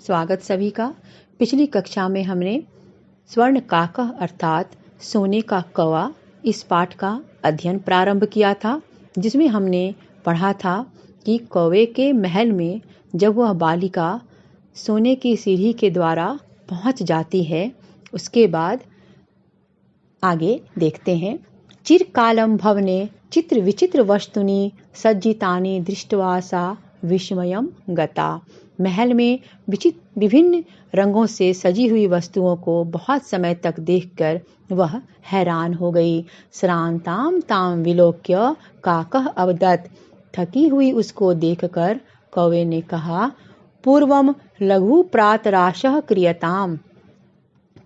स्वागत सभी का। पिछली कक्षा में हमने स्वर्ण काकः अर्थात सोने का कौवा इस पाठ का अध्ययन प्रारंभ किया था, जिसमें हमने पढ़ा था कि कौवे के महल में जब वह बालिका सोने की सीढ़ी के द्वारा पहुंच जाती है, उसके बाद आगे देखते हैं। चिरकालं भवने चित्र विचित्र वस्तुनि सज्जितानि दृष्ट्वा सा विस्मयं गता। महल में विभिन्न रंगों से सजी हुई वस्तुओं को बहुत समय तक देखकर वह हैरान हो गई। श्रांतां तां विलोक्य काकः अवदत्। थकी हुई उसको देखकर कौवे ने कहा, पूर्वम लघु प्रातराशः क्रियताम।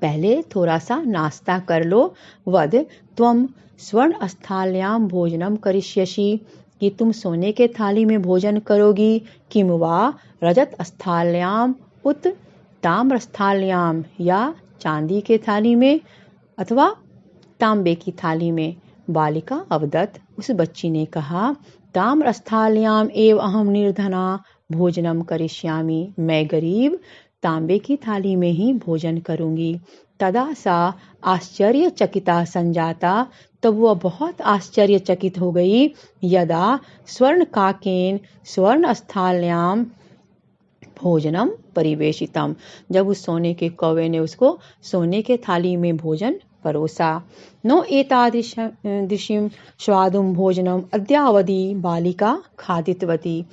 पहले थोड़ा सा नाश्ता कर लो। वद त्वं स्वर्ण स्थाल्यां भोजनम करिष्यसि, कि तुम सोने के थाली में भोजन करोगी, किम वा रजत स्थाल्यां उत ताम्र स्थाल्यां, या चांदी के थाली में अथवा तांबे की थाली में। बालिका अवदत्, उस बच्ची ने कहा, ताम्र स्थाल्यां एव अहम निर्धना भोजनम करिष्यामि। मैं गरीब तांबे की थाली में ही भोजन करूंगी। तदा सा आश्चर्यचकिता संजाता, तब वह बहुत आश्चर्यचकित हो गई। यदा स्वर्ण काकेन स्वर्ण स्थाल्यां भोजनम परिवेशितम, जब उस सोने के कौवे ने उसको सोने के थाली में भोजन परोसा। नो एतादृशं स्वादुं भोजनम अद्यावधि बालिका खादितवती।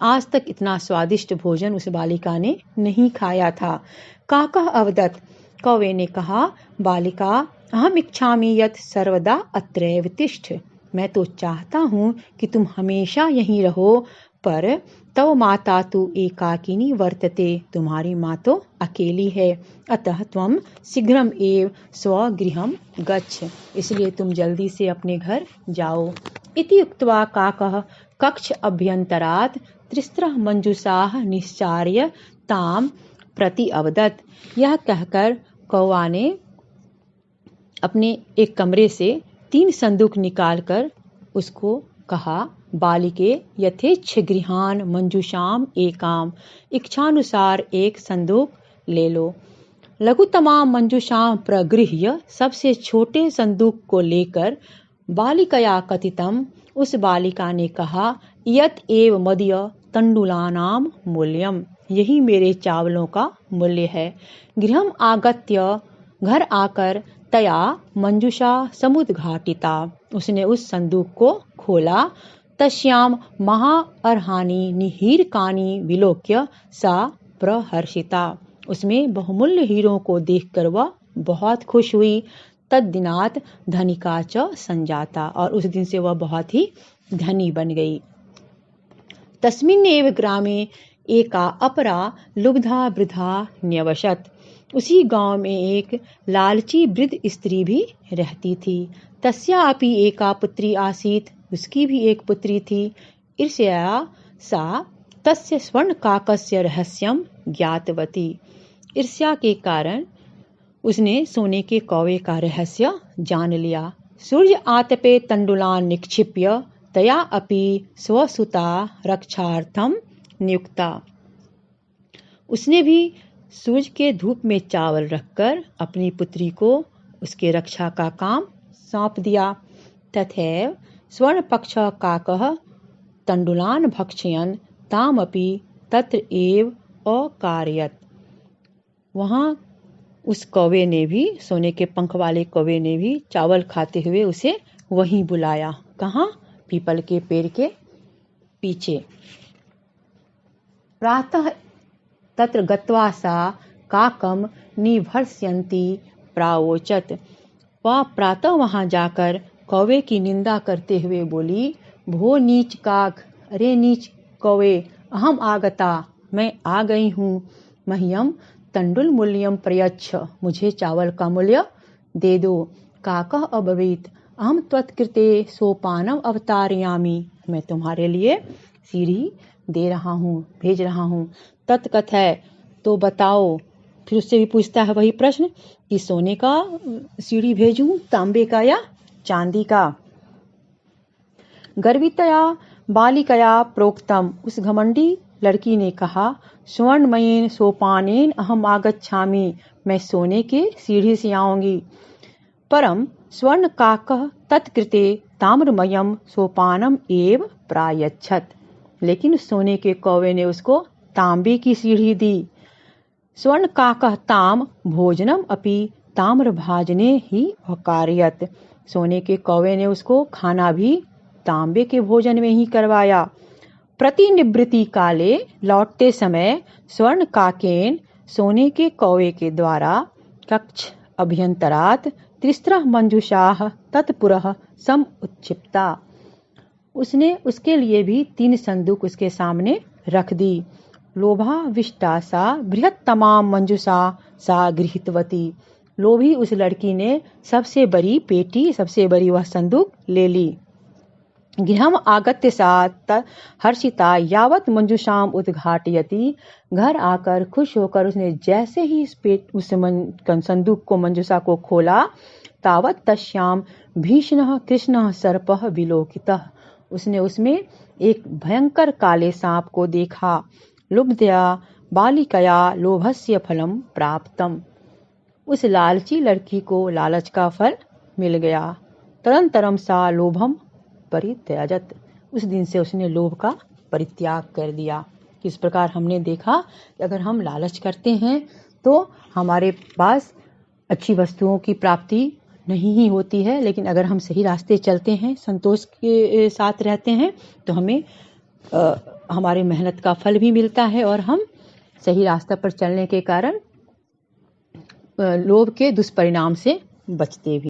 आज तक इतना स्वादिष्ट भोजन उस बालिका ने नहीं खाया था। काकः अवदत्, कौवे ने कहा, बालिका अहम इच्छामि यत् सर्वदा अत्रैव तिष्ठ। मैं तो चाहता हूँ कि तुम हमेशा यहीं रहो, पर तव माता तु एकाकिनी वर्तते। तुम्हारी माँ तो अकेली है। अतः त्वं शीघ्रम एव स्वगृहं गच्छ। इसलिए तुम जल्दी से अपने घर जाओ। इति उक्त्वा काकः कक्ष अभ्यंतरात् त्रिस्रः मंजूषाः निश्चार्य ताम प्रति अवदत्। यह कहकर कौवा ने अपने एक कमरे से 3 संदूक निकालकर उसको कहा, बालिके यथेच्छ गृहान मंजूषाम एकाम। इच्छानुसार एक संदूक ले लो। लघुतमां मंजूषां प्रगृह्य, सबसे छोटे संदूक को लेकर बालिकया कथितम, उस बालिका ने कहा, यत एव मदीय तंडुलानाम मूल्यम। यही मेरे चावलों का मूल्य है। गृहम आगत्य, घर आकर, तया मंजूषा समुद्घाटिता, उसने उस संदूक को खोला। तस्याम महाअर्हानि निहीरकानि विलोक्य सा प्रहर्षिता। उसमें बहुमूल्य हीरों को देखकर वह बहुत खुश हुई। तद्दिनात् धनिका च संजाता, और उस दिन से वह बहुत ही धनी बन गई। तस्मिन्नेव ग्रामे एका अपरा लुब्धा वृद्धा न्यवसत्। उसी गांव में एक लालची वृद्ध स्त्री भी रहती थी। तस्यापि एका पुत्री आसीत्, उसकी भी एक पुत्री थी। ईर्ष्यया सा तस्य स्वर्ण काकस्य रहस्यम ज्ञातवती। ईर्ष्या के कारण उसने सोने के कौवे का रहस्य जान लिया। सूर्य आतपे तंडुलान निक्षिप्य तया अपि स्वसुता रक्षार्थम नियुक्ता। उसने भी सूर्य के धूप में चावल रखकर अपनी पुत्री को उसके रक्षा का काम सौंप दिया। तथैव स्वर्णपक्ष काकः तंडुलान भक्षयन् तामपि तत्र एव अकारयत्। वहाँ उस कौवे ने भी, सोने के पंख वाले कौवे ने भी चावल खाते हुए उसे वहीं बुलाया। कहाँ? पीपल के पेड़ के पीछे। प्रातः तत्र गत्वा सा काकम निभर्ष्यन्ति प्रावोचत। वह प्रातः वहां जाकर कौवे की निंदा करते हुए बोली, भो नीच काक, अरे नीच कौवे, अहम आगता, मैं आ गई हूँ। मह्यम तंडुल मूल्यम प्रयच्छ, मुझे चावल का मूल्य दे दो। काकः अब्रवीत्, अहम त्वत्कृते सोपानम अवतारयामि, मैं तुम्हारे लिए सीढ़ी दे रहा हूँ, भेज रहा हूँ। तत्कथय, तो बताओ। फिर उससे भी पूछता है वही प्रश्न कि सोने का सीढ़ी भेजूं, तांबे का या चांदी का। गर्वितया बालिकया प्रोक्तम, उस घमंडी लड़की ने कहा, स्वर्णमयेन सोपानेन अहम आगच्छामि, मैं सोने के सीढ़ी से आऊंगी। परम स्वर्णकाकः तत्कृते ताम्रमयम सोपानम एव प्रायच्छत। लेकिन सोने के कौवे ने उसको तांबे की सीढ़ी दी। स्वर्णकाकः ताम भोजनम अपि ताम्रभाजने ही अकारयत। सोने के कौवे ने उसको खाना भी तांबे के भोजन में ही करवाया। प्रतिनिवृत्ति काले लौटते समय स्वर्णकाकेन सोने के कौवे के द्वारा कक्ष अभ्यंतरात तिस्रः मंजूषाः तत्पुरः सम उत्क्षिप्ता। उसने उसके लिए भी 3 संदूक उसके सामने रख दी। लोभाविष्टा सा बृहत्तमां मंजूषा सा गृहीतवती। लोभी उस लड़की ने सबसे बड़ी पेटी, सबसे बड़ी वह संदूक ले ली। गृहम आगत्य सा हर्षिता यावत मंजूषाम उद्घाटयति। घर आकर खुश होकर उसने जैसे ही उस संदूक को, मंजूषा को खोला, तावत तस्याम भीषणः कृष्णः सर्पः विलोकितः। उसने उसमें एक भयंकर काले सांप को देखा। लुब्धया बालिकया लोभस्य फलम प्राप्तम। उस लालची लड़की को लालच का फल मिल गया। तदंतरम सा लोभम परित्यजत। उस दिन से उसने लोभ का परित्याग कर दिया। इस प्रकार हमने देखा कि अगर हम लालच करते हैं तो हमारे पास अच्छी वस्तुओं की प्राप्ति नहीं ही होती है, लेकिन अगर हम सही रास्ते चलते हैं, संतोष के साथ रहते हैं, तो हमें हमारे मेहनत का फल भी मिलता है और हम सही रास्ते पर चलने के कारण लोभ के दुष्परिणाम से बचते भी।